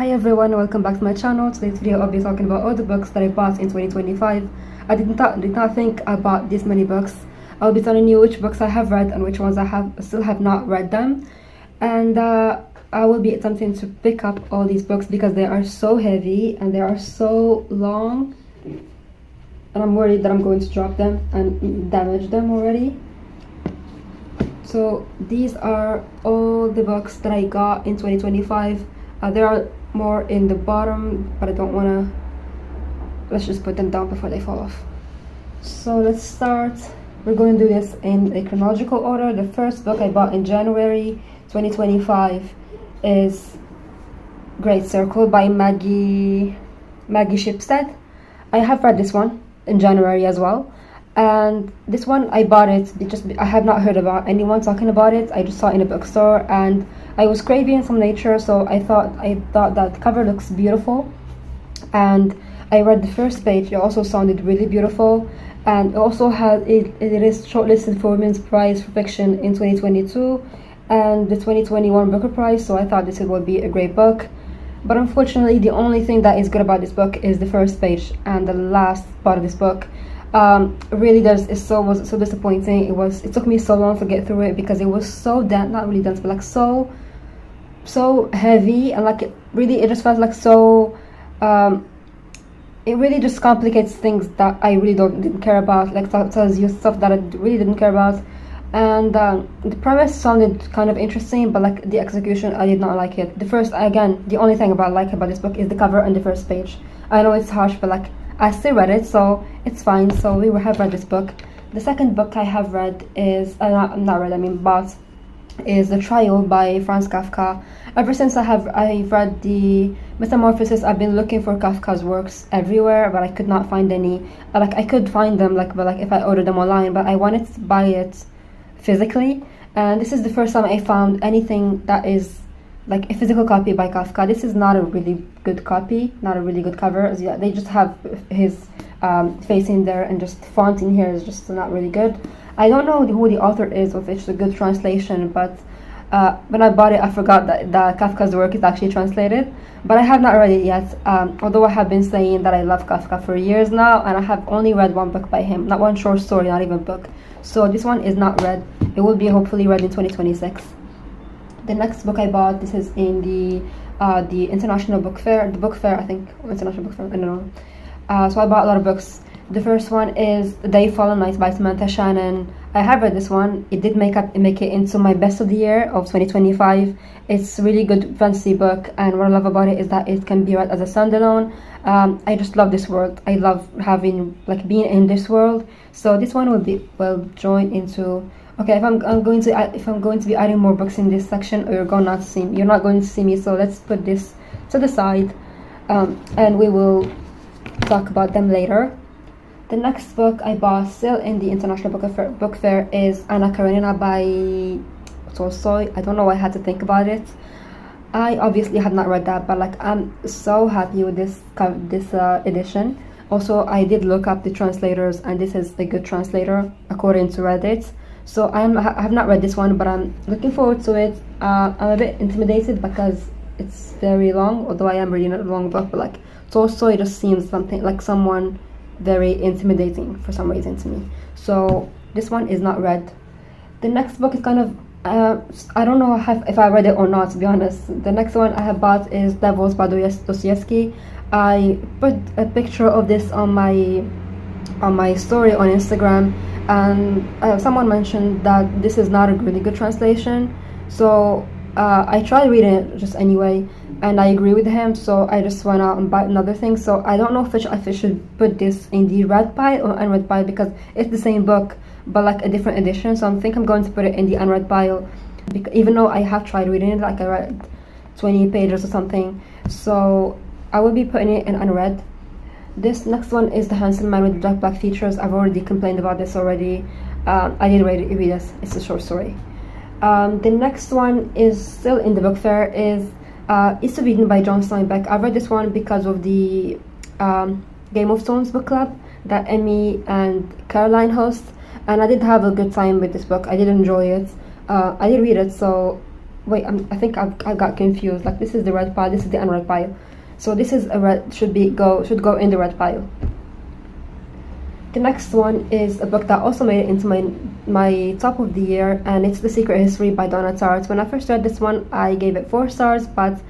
Hi everyone, welcome back to my channel. Today's video I'll be talking about all the books that I bought in 2025. I did not think I bought this many books. I'll be telling you which books I have read and which ones I still have not read them. And I will be attempting to pick up all these books because they are so heavy and they are so long. And I'm worried that I'm going to drop them and damage them already. So these are all the books that I got in 2025. There are more in the bottom, but I don't want to. Let's just put them down before they fall off. So let's start. We're going to do this in a chronological order. The first book I bought in January 2025 is Great Circle by Maggie Shipstead. I have read this one in January as well. And this one I bought it I have not heard about anyone talking about it. I just saw it in a bookstore and I was craving some nature, so I thought that cover looks beautiful, and I read the first page. It also sounded really beautiful, and it also had it is shortlisted for Women's Prize for Fiction in 2022 and the 2021 Booker Prize, so I thought this would be a great book. But unfortunately, the only thing that is good about this book is the first page and the last part of this book. Really was so disappointing. It took me so long to get through it because it was so dense, not really dense, but like so heavy, and like it just felt like so it really just complicates things that I really didn't care about, like tells you stuff that I really didn't care about. And the premise sounded kind of interesting, but like the execution, I did not like it. The only thing I like about this book is the cover and the first page. I know it's harsh, but like I still read it, so it's fine. So we have read this book. The second book I have read is bought is The Trial by Franz Kafka. Ever since I've read the Metamorphosis, I've been looking for Kafka's works everywhere, but I could not find any. I could find them, but if I ordered them online, but I wanted to buy it physically, and this is the first time I found anything that is like a physical copy by Kafka. This is not a really good copy, not a really good cover. They just have his face in there, and just font in here is just not really good. I don't know who the author is, or if it's a good translation, but when I bought it, I forgot that Kafka's work is actually translated. But I have not read it yet, although I have been saying that I love Kafka for years now, and I have only read one book by him, not one short story, not even a book. So this one is not read. It will be hopefully read in 2026. The next book I bought, this is in the International Book Fair, I think, International Book Fair, I don't know. So I bought a lot of books. The first one is The Day Fallen Night by Samantha Shannon. I have read this one. It did make it into my best of the year of 2025. It's a really good fantasy book, and what I love about it is that it can be read as a standalone. I just love this world. I love being in this world. So this one will join into. Okay, if I'm going to be adding more books in this section, you're not going to see me. So let's put this to the side, and we will talk about them later. The next book I bought, still in the International Book Fair, is Anna Karenina by Tolstoy. I don't know why I had to think about it. I obviously had not read that, but I'm so happy with this edition. Also, I did look up the translators, and this is a good translator according to Reddit. So I have not read this one, but I'm looking forward to it. I'm a bit intimidated because it's very long, although I am reading a long book, but Tolstoy just seems someone very intimidating for some reason to me. So this one is not read. The next book is kind of I don't know if I read it or not, to be honest. The next one I have bought is Devils by Dostoevsky. I put a picture of this on my story on Instagram, and someone mentioned that this is not a really good translation. So I tried reading it just anyway, and I agree with him, so I just went out and bought another thing. So I don't know if I should put this in the read pile or unread pile, because it's the same book but a different edition. So I think I'm going to put it in the unread pile, even though I have tried reading it. I read 20 pages or something, so I will be putting it in unread. This next one is The Handsome Man with the Black Features. I've already complained about this already. I did read this. It's a short story. The next one is still in the book fair, is East of Eden by John Steinbeck. I read this one because of the Game of Thrones book club that Emmy and Caroline host, and I did have a good time with this book. I did enjoy it. I did read it, so wait, I think I got confused. Like, this is the red pile, this is the unread pile. So this is a red, should go in the red pile. The next one is a book that also made it into my top of the year, and it's The Secret History by Donna Tartt. When I first read this one, I gave it 4 stars, but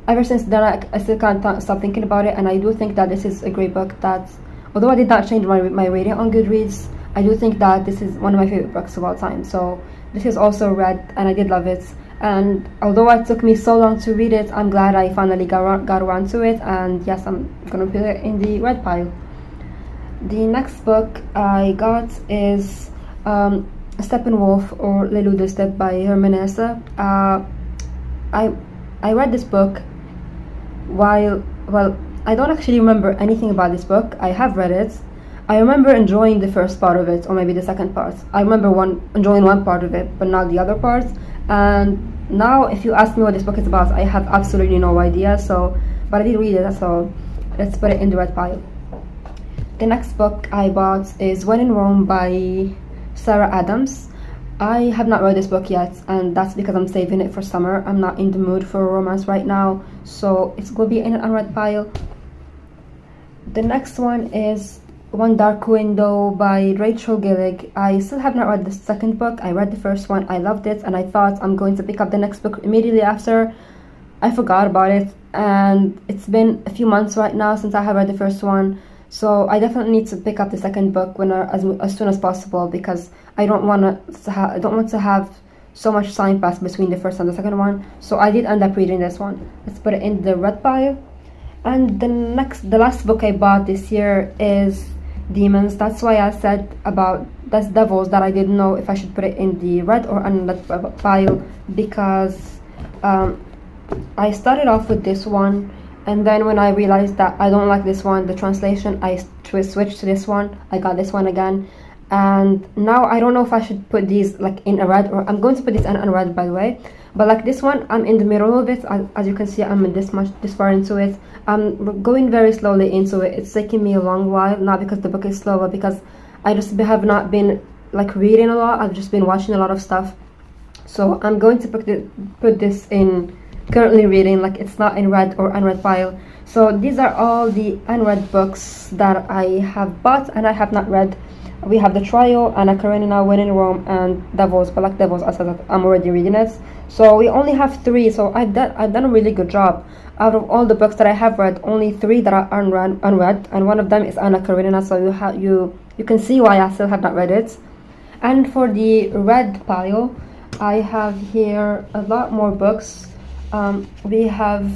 ever since then I still can't stop thinking about it, and I do think that this is a great book that, although I did not change my rating on Goodreads, I do think that this is one of my favorite books of all time. So this is also read, and I did love it. And although it took me so long to read it, I'm glad I finally got around to it, and yes, I'm gonna put it in the red pile. The next book I got is Steppenwolf, or Le Loup de Steppe by Herman Hesse. I read this book while, well, I don't actually remember anything about this book. I have read it. I remember enjoying the first part of it, or maybe the second part. I remember enjoying one part of it, but not the other part. And now, if you ask me what this book is about, I have absolutely no idea. But I did read it, so let's put it in the red pile. The next book I bought is When in Rome by Sarah Adams. I have not read this book yet, and that's because I'm saving it for summer. I'm not in the mood for a romance right now, so it's going to be in an unread pile. The next one is One Dark Window by Rachel Gillig. I still have not read the second book. I read the first one, I loved it, and I thought I'm going to pick up the next book immediately after. I forgot about it, and it's been a few months right now since I have read the first one, so I definitely need to pick up the second book as soon as possible, because I don't want to have so much time pass between the first and the second one. So I did end up reading this one. Let's put it in the red pile. And the last book I bought this year is Demons. That's why I said about that's Devils that I didn't know if I should put it in the red or unread pile, because I started off with this one, and then when I realized that I don't like this one, the translation, I switched to this one. I got this one again, and now I don't know if I should put these like in a red, or I'm going to put this in unread, by the way. But like this one, I'm in the middle of it. As you can see, I'm this far into it. I'm going very slowly into it. It's taking me a long while, not because the book is slow, but because I just have not been like reading a lot. I've just been watching a lot of stuff. So I'm going to put this in currently reading, like it's not in red or unread pile. So these are all the unread books that I have bought and I have not read. We have The Trial, Anna Karenina, When in Rome, and Devils. But like Devils, I said that I'm already reading it. So we only have 3. So I've done a really good job. Out of all the books that I have read, only 3 that are unread, and one of them is Anna Karenina. So you can see why I still have not read it. And for the red pile, I have here a lot more books. We have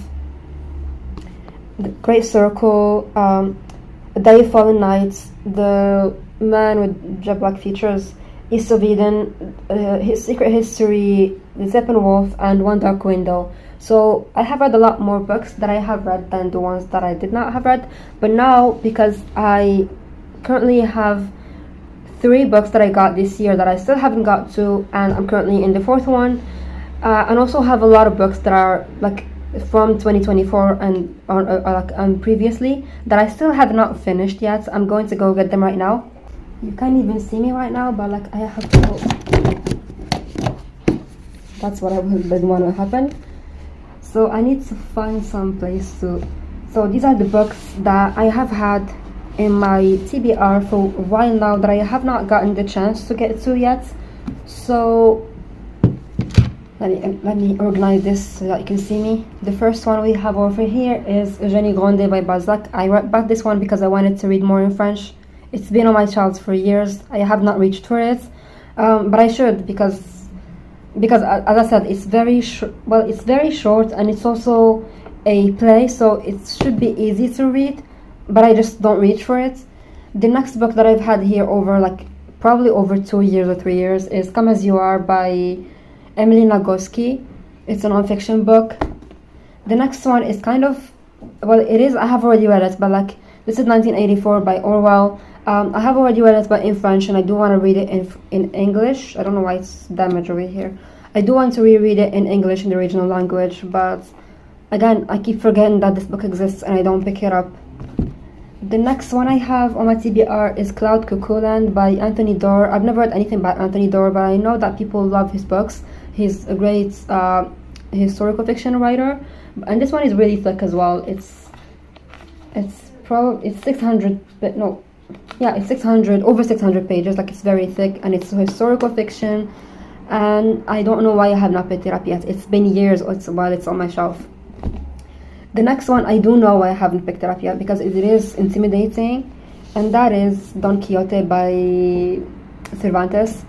The Great Circle, A Day of Fallen Knights, The Man with Jet Black Features, East of Eden, His Secret History, The Steppenwolf, and One Dark Window. So I have read a lot more books that I have read than the ones that I did not have read. But now, because I currently have 3 books that I got this year that I still haven't got to, and I'm currently in the 4th one, and also have a lot of books that are like from 2024 and previously that I still have not finished yet. I'm going to go get them right now. You can't even see me right now, but like I have to go. That's what I didn't want to happen. So I need to find some place to. So these are the books that I have had in my TBR for a while now that I have not gotten the chance to get to yet. So let me organize this so that you can see me. The first one we have over here is Eugénie Grandet by Balzac. I bought this one because I wanted to read more in French. It's been on my shelves for years. I have not reached for it, but I should, because as I said, it's very it's very short, and it's also a play, so it should be easy to read, but I just don't reach for it. The next book that I've had here probably over 2 years or 3 years is Come As You Are by Emily Nagoski. It's a non-fiction book. The next one is I have already read it, but like this is 1984 by Orwell. I have already read it, but in French, and I do want to read it in English. I don't know why it's damaged over here. I do want to reread it in English, in the original language, but again, I keep forgetting that this book exists and I don't pick it up. The next one I have on my TBR is Cloud Cuckoo Land by Anthony Doerr. I've never read anything by Anthony Doerr, but I know that people love his books. He's a great historical fiction writer, and this one is really thick as well. It's 600, but no, yeah, it's 600, over 600 pages. Like, it's very thick, and it's historical fiction, and I don't know why I have not picked it up yet. It's been years while it's on my shelf. The next one, I do know why I haven't picked it up yet, because it is intimidating, and that is Don Quixote by Cervantes.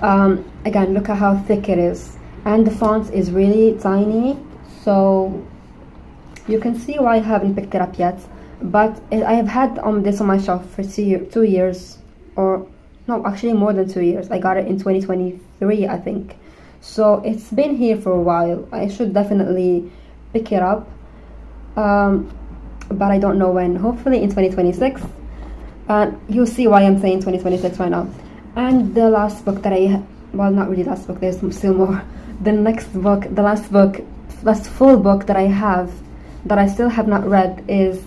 Again, look at how thick it is, and the font is really tiny, so you can see why I haven't picked it up yet. But I have had this on my shelf for 2 years, or no, actually more than 2 years. I got it in 2023, I think, so it's been here for a while. I should definitely pick it up, but I don't know when. Hopefully in 2026. You'll see why I'm saying 2026 right now. And the last book that well, not really last book, there's still more. The next book, the last full book that I have, that I still have not read, is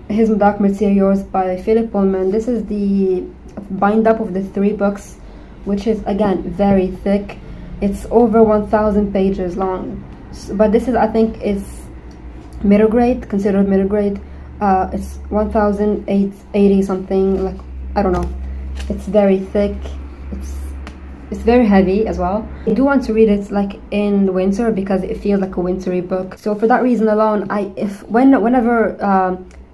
His Dark Materials by Philip Pullman. This is the bind up of the 3 books, which is, again, very thick. It's over 1,000 pages long, but this is, I think, it's middle grade, considered middle grade. It's 1,880 something, like, I don't know. It's very thick. It's very heavy as well. I do want to read it like in winter, because it feels like a wintry book. So for that reason alone, whenever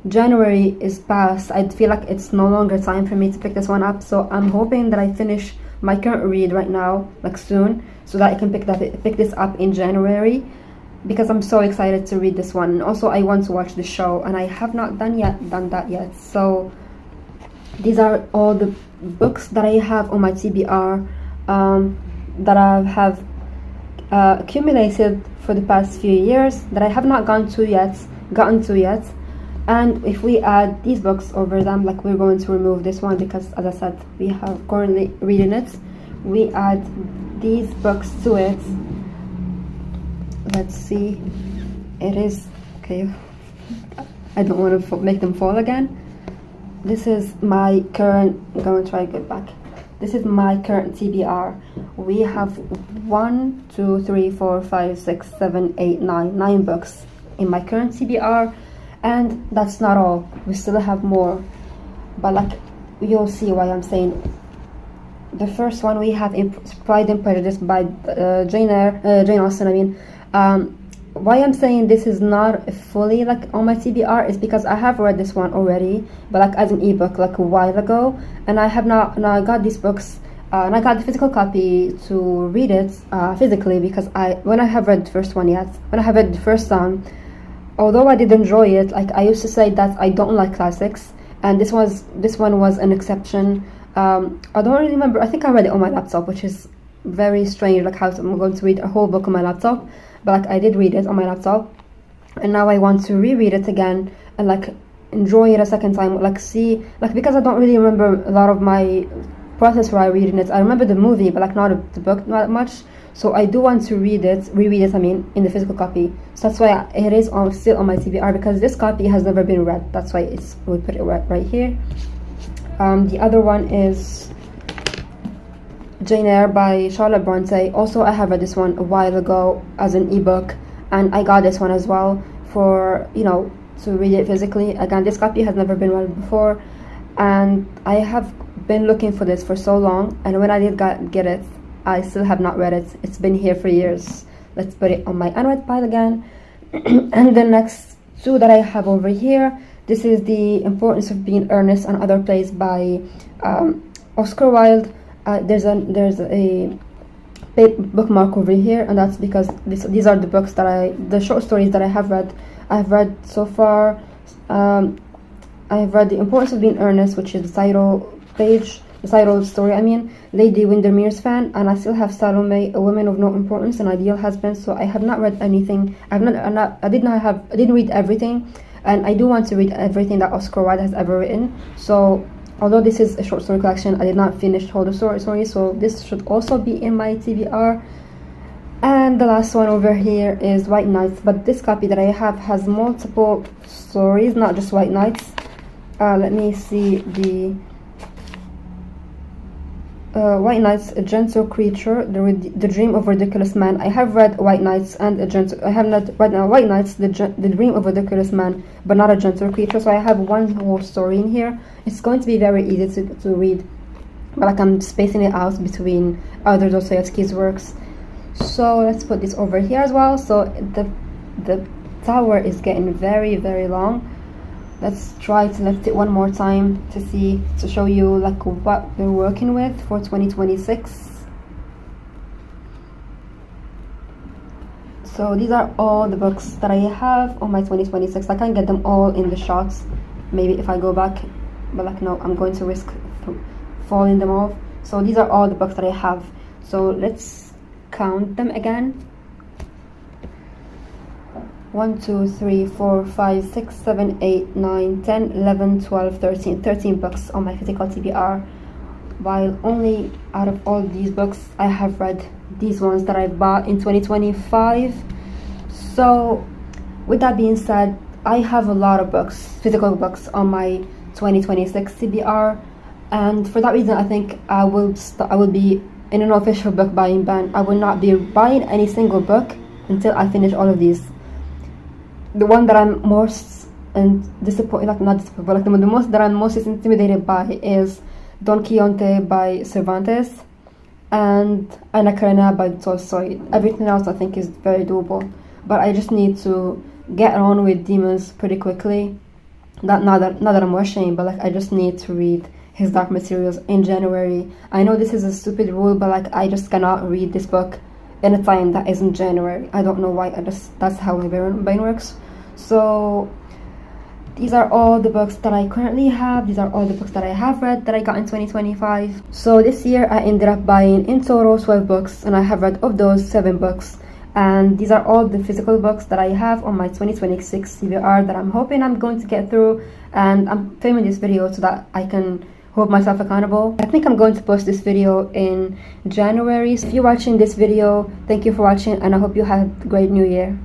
January is past, I feel like it's no longer time for me to pick this one up. So I'm hoping that I finish my current read right now, like soon, so that I can pick this up in January, because I'm so excited to read this one. And also, I want to watch the show, and I have not done that yet. So these are all the books that I have on my TBR, that I have accumulated for the past few years, that I have not gotten to yet. And if we add these books over them, like, we're going to remove this one, because, as I said, we have currently reading it. We add these books to it. Let's see. It is okay. I don't want to make them fall again. This is my current. I'm going to try to get back. This is my current TBR. We have 1, 2, 3, 4, 5, 6, 7, 8, 9 books in my current TBR, and that's not all. We still have more, but, like, you'll see why I'm saying. The first one, we have Pride and Prejudice by Jane Austen. I mean, why I'm saying this is not fully, like, on my TBR is because I have read this one already, but, like, as an ebook, like, a while ago, and I have not. Now I got these books, and I got the physical copy to read it physically, because when I have read the first time, although I did enjoy it, like, I used to say that I don't like classics, and this one was an exception. I don't really remember. I think I read it on my laptop, which is very strange, like, how I'm going to read a whole book on my laptop, but, like, I did read it on my laptop, and now I want to reread it again and, like, enjoy it a second time, like, see, like, because I don't really remember a lot of my process while reading it. I remember the movie, but, like, not the book, not much. So I do want to reread it, I mean, in the physical copy. So that's why it is still on my TBR, because this copy has never been read. That's why we put it right here. The other one is Jane Eyre by Charlotte Bronte. Also, I have read this one a while ago as an ebook, and I got this one as well for, to read it physically. Again, this copy has never been read before, and I have been looking for this for so long, and when I did get it, I still have not read it. It's been here for years. Let's put it on my unread pile again. And the next 2 that I have over here, this is The Importance of Being Earnest and Other Plays by Oscar Wilde. There's a bookmark over here, and that's because these are the books the short stories that I have read. I've read so far. I have read The Importance of Being Earnest, which is the title story. I mean, Lady Windermere's Fan, and I still have Salome, A Woman of No Importance, An Ideal Husband. So I have not read anything. I didn't read everything, and I do want to read everything that Oscar Wilde has ever written. So, although this is a short story collection, I did not finish all the stories, so this should also be in my TBR. And the last one over here is White Nights, but this copy that I have has multiple stories, not just White Nights. Let me see White Knights, A Gentle Creature, the Dream of a Ridiculous Man. I have read White Knights and A Gentle. I have not right now White Knights, the Dream of a Ridiculous Man, but not A Gentle Creature. So I have one whole story in here. It's going to be very easy to read, but like I'm spacing it out between other Dostoevsky's works. So let's put this over here as well. So the tower is getting very, very long. Let's try to lift it one more time to show you like what we're working with for 2026. So these are all the books that I have on my 2026. I can't get them all in the shots, maybe if I go back, but like no, I'm going to risk falling them off. So these are all the books that I have. So let's count them again. 1, 2, 3, 4, 5, 6, 7, 8, 9, 10, 11, 12, 13. 13 books on my physical TBR. While only out of all these books, I have read these ones that I bought in 2025. So with that being said, I have a lot of books, physical books, on my 2026 TBR. And for that reason, I think I will be in an official book buying ban. I will not be buying any single book until I finish all of these. The one that I'm most disappointed, like not disappointed, but like the most that I'm most intimidated by is Don Quixote by Cervantes and Ana Karenina by Tolstoy. Everything else I think is very doable, but I just need to get on with Demons pretty quickly. Not that I'm rushing, but like I just need to read his Dark Materials in January. I know this is a stupid rule, but like I just cannot read this book in a time that isn't January. I don't know why. That's how my brain works. So these are all the books that I currently have. These are all the books that I have read that I got in 2025. So this year I ended up buying in total 12 books, and I have read of those 7 books. And these are all the physical books that I have on my 2026 TBR that I'm hoping I'm going to get through. And I'm filming this video so that I can hold myself accountable. I think I'm going to post this video in January. So if you're watching this video, thank you for watching, and I hope you had a great new year.